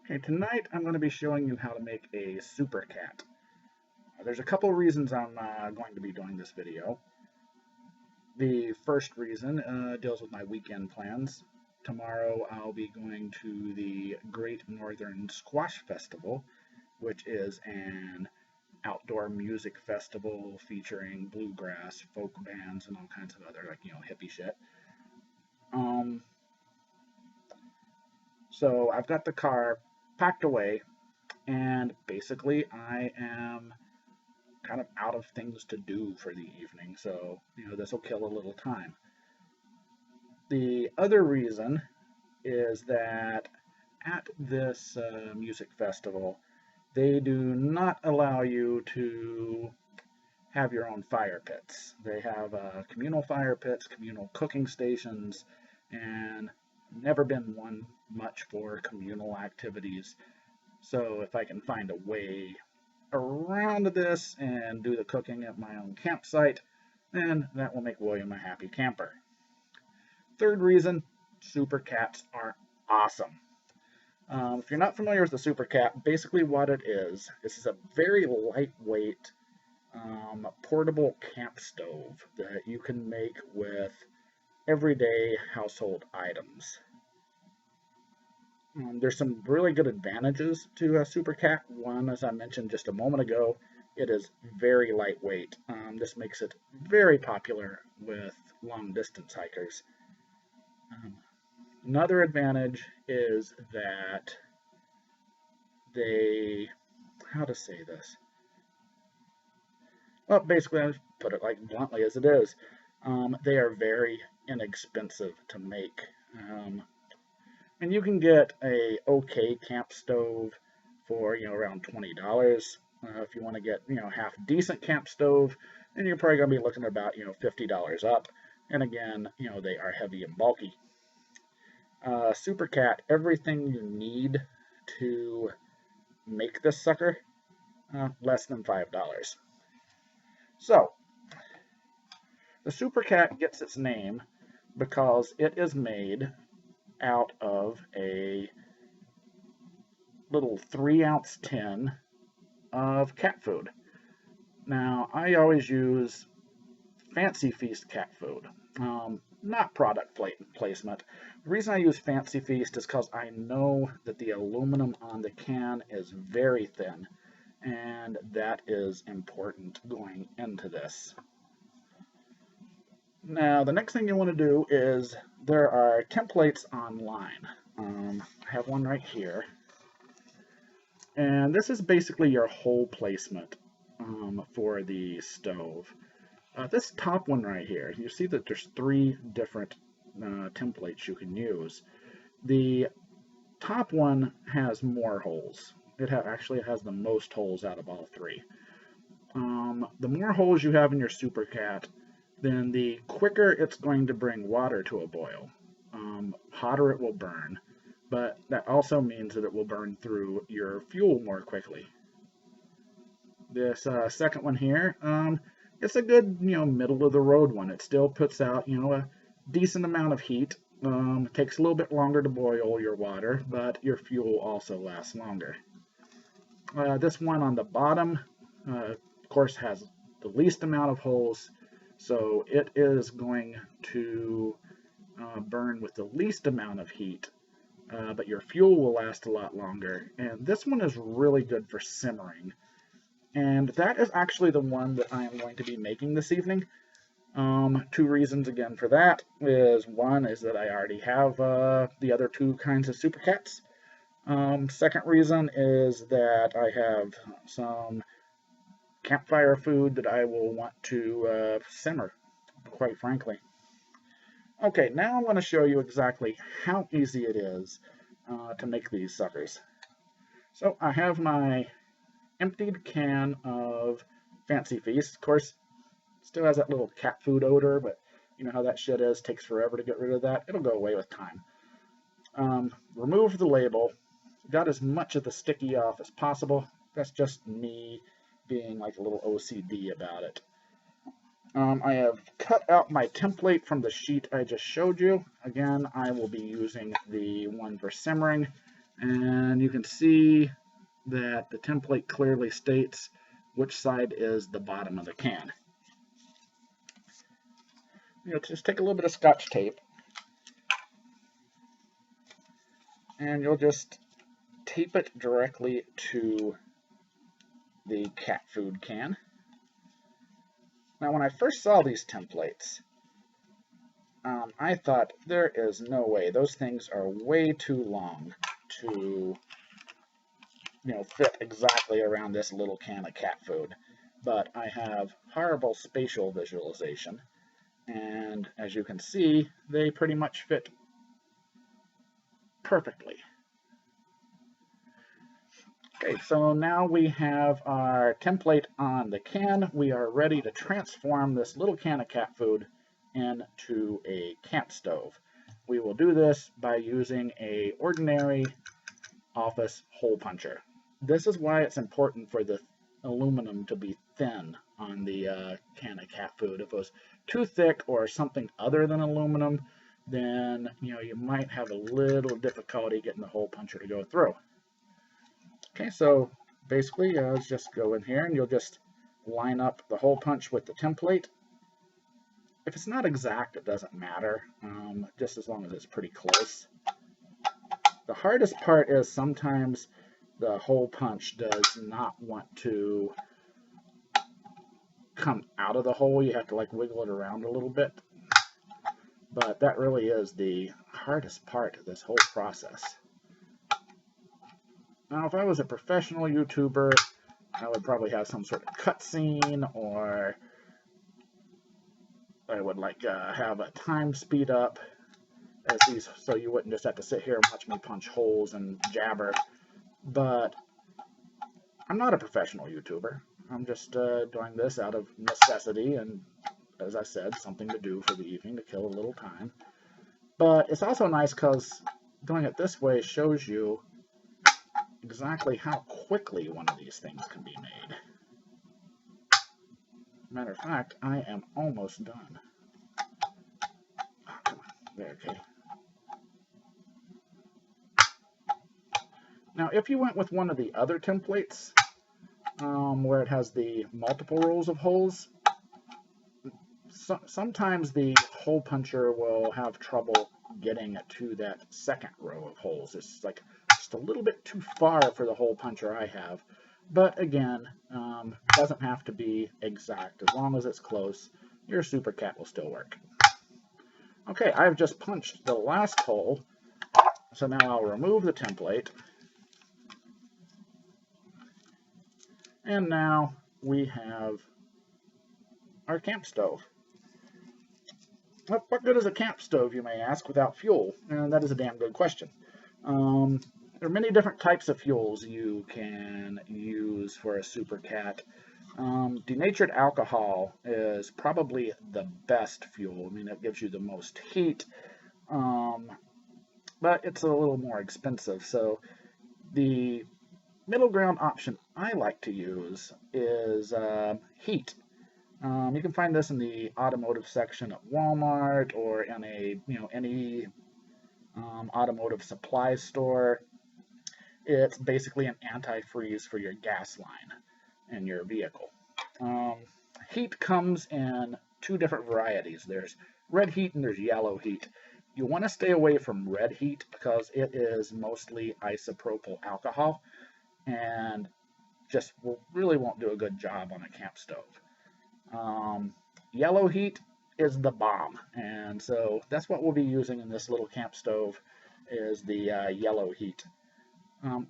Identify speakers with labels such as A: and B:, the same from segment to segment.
A: Okay, tonight I'm going to be showing you how to make a Supercat. There's a couple reasons I'm going to be doing this video. The first reason deals with my weekend plans. Tomorrow I'll be going to the Great Northern Squash Festival, which is an outdoor music festival featuring bluegrass, folk bands, and all kinds of other, hippie shit. Um, so I've got the car packed away, and basically I am kind of out of things to do for the evening, so this will kill a little time. The other reason is that at this music festival, they do not allow you to have your own fire pits. They have communal fire pits, communal cooking stations, and never been one much for communal activities. So if I can find a way around this and do the cooking at my own campsite, then that will make William a happy camper. Third reason, Supercats are awesome. If you're not familiar with the Supercat, basically what it is, this is a very lightweight portable camp stove that you can make with everyday household items. There's some really good advantages to a Supercat. One, as I mentioned just a moment ago, it is very lightweight. This makes it very popular with long-distance hikers. Another advantage is that how to say this? Well, basically, I'll put it like bluntly as it is. They are very inexpensive to make. And you can get a okay camp stove for around $20. If you want to get half decent camp stove, then you're probably going to be looking at about $50 up. And again, they are heavy and bulky. Supercat, everything you need to make this sucker, less than $5. So the Supercat gets its name because it is made out of a little 3-ounce tin of cat food. Now, I always use Fancy Feast cat food, not product placement. The reason I use Fancy Feast is because I know that the aluminum on the can is very thin, and that is important going into this. Now, the next thing you want to do is there are templates online. I have one right here. And this is basically your whole placement for the stove. This top one right here, you see that there's 3 different templates you can use. The top one has more holes. It actually has the most holes out of all 3. The more holes you have in your Supercat, then the quicker it's going to bring water to a boil. Hotter it will burn, but that also means that it will burn through your fuel more quickly. This second one here, it's a good, middle of the road one. It still puts out, a decent amount of heat. It takes a little bit longer to boil your water, but your fuel also lasts longer. This one on the bottom, of course, has the least amount of holes, so it is going to burn with the least amount of heat, but your fuel will last a lot longer. And this one is really good for simmering. And that is actually the one that I am going to be making this evening. 2 reasons again for that is, one is that I already have the other 2 kinds of Supercats. Second reason is that I have some campfire food that I will want to simmer, quite frankly. Okay, now I'm going to show you exactly how easy it is to make these suckers. So I have my emptied can of Fancy Feast. Of course, still has that little cat food odor, but you know how that shit is. Takes forever to get rid of that. It'll go away with time. Remove the label. Got as much of the sticky off as possible. That's just me being like a little OCD about it. I have cut out my template from the sheet I just showed you. Again, I will be using the one for simmering. And you can see that the template clearly states which side is the bottom of the can. Just take a little bit of Scotch tape, and you'll just tape it directly to the cat food can. Now, when I first saw these templates, I thought there is no way. Those things are way too long to fit exactly around this little can of cat food. But I have horrible spatial visualization, and as you can see, they pretty much fit perfectly. Okay, so now we have our template on the can. We are ready to transform this little can of cat food into a camp stove. We will do this by using an ordinary office hole puncher. This is why it's important for the aluminum to be thin on the can of cat food. If it was too thick or something other than aluminum, then you might have a little difficulty getting the hole puncher to go through. Okay, so basically, let's just go in here and you'll just line up the hole punch with the template. If it's not exact, it doesn't matter, just as long as it's pretty close. The hardest part is sometimes the hole punch does not want to come out of the hole. You have to wiggle it around a little bit. But that really is the hardest part of this whole process. Now, if I was a professional YouTuber, I would probably have some sort of cutscene, or I would have a time speed up as these, so you wouldn't just have to sit here and watch me punch holes and jabber. But I'm not a professional YouTuber. I'm just doing this out of necessity and, as I said, something to do for the evening to kill a little time. But it's also nice because doing it this way shows you exactly how quickly one of these things can be made. Matter of fact, I am almost done. Oh, come on. There, okay. Now, if you went with one of the other templates, where it has the multiple rows of holes, sometimes the hole puncher will have trouble getting to that second row of holes. It's just a little bit too far for the hole puncher I have. But again, doesn't have to be exact. As long as it's close, your Supercat will still work. Okay, I've just punched the last hole, so now I'll remove the template. And now we have our camp stove. What good is a camp stove, you may ask, without fuel? And that is a damn good question. There are many different types of fuels you can use for a Supercat. Denatured alcohol is probably the best fuel. I mean, it gives you the most heat, but it's a little more expensive. So the middle ground option I like to use is heat. You can find this in the automotive section at Walmart or in any automotive supply store. It's basically an antifreeze for your gas line in your vehicle. Heat comes in two different varieties. There's red heat and there's yellow heat. You want to stay away from red heat because it is mostly isopropyl alcohol and just really won't do a good job on a camp stove. Yellow heat is the bomb, and so that's what we'll be using in this little camp stove, is the yellow heat.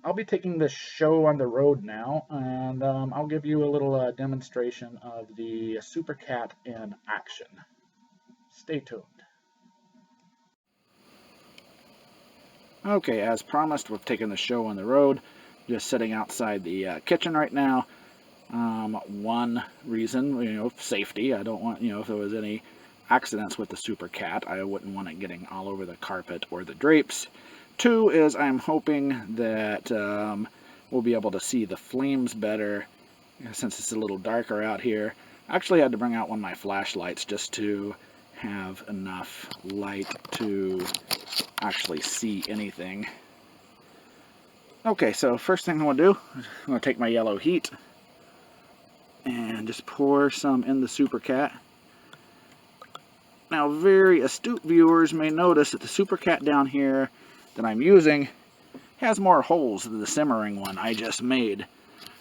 A: I'll be taking this show on the road now, and I'll give you a little demonstration of the Supercat in action. Stay tuned. Okay, as promised, we've taken the show on the road. Just sitting outside the kitchen right now. One reason, safety. I don't want, if there was any accidents with the Supercat, I wouldn't want it getting all over the carpet or the drapes. Two is I'm hoping that we'll be able to see the flames better since it's a little darker out here. I actually had to bring out one of my flashlights just to have enough light to actually see anything. Okay, so first thing I'm going to do is I'm going to take my yellow heat and just pour some in the Supercat. Now, very astute viewers may notice that the Supercat down here that I'm using has more holes than the simmering one I just made.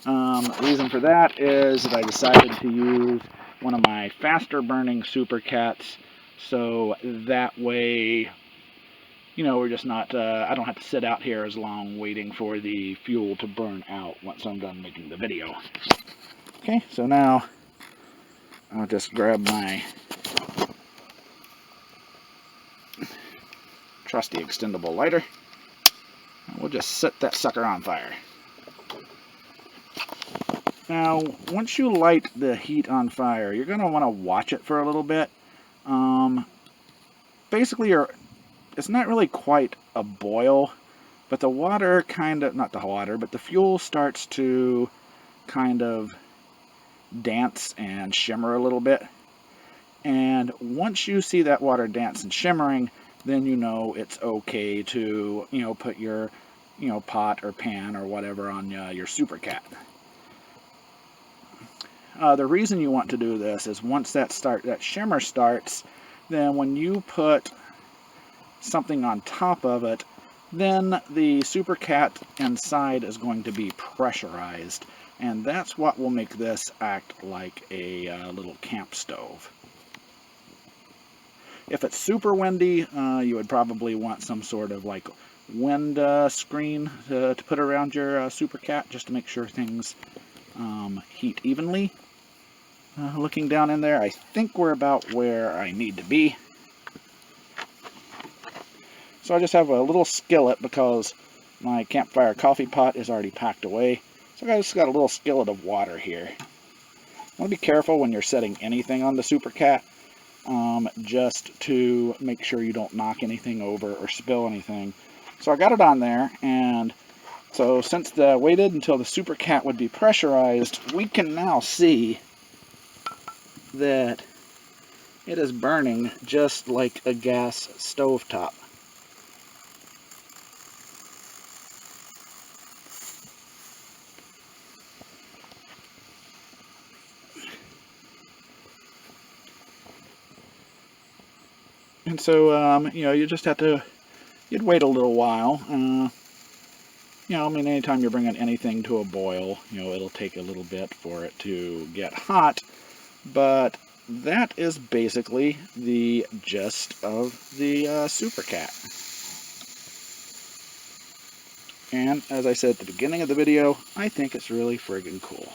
A: The reason for that is that I decided to use one of my faster burning Supercats, so that way, you know, we're just not, I don't have to sit out here as long waiting for the fuel to burn out once I'm done making the video. Okay, so now I'll just grab my trusty extendable lighter, and we'll just set that sucker on fire. Now, once you light the heat on fire, you're going to want to watch it for a little bit. Basically, it's not really quite a boil, but the water kind of, not the water, but the fuel starts to kind of dance and shimmer a little bit. And once you see that water dance and shimmering, then you know it's okay to, you know, put your, you know, pot or pan or whatever on your Supercat. The reason you want to do this is once that shimmer starts, then when you put something on top of it, then the Supercat inside is going to be pressurized, and that's what will make this act like a little camp stove. If it's super windy, you would probably want some sort of like wind screen to put around your Supercat just to make sure things heat evenly. Looking down in there, I think we're about where I need to be. So I just have a little skillet because my campfire coffee pot is already packed away. So I just got a little skillet of water here. I want to be careful when you're setting anything on the Supercat, just to make sure you don't knock anything over or spill anything. So I got it on there, and so since I waited until the Supercat would be pressurized, we can now see that it is burning just like a gas stovetop. And so, you know, you just have to, you'd wait a little while. You know, I mean, anytime you're bringing anything to a boil, you know, it'll take a little bit for it to get hot. But that is basically the gist of the Supercat. And as I said at the beginning of the video, I think it's really friggin' cool.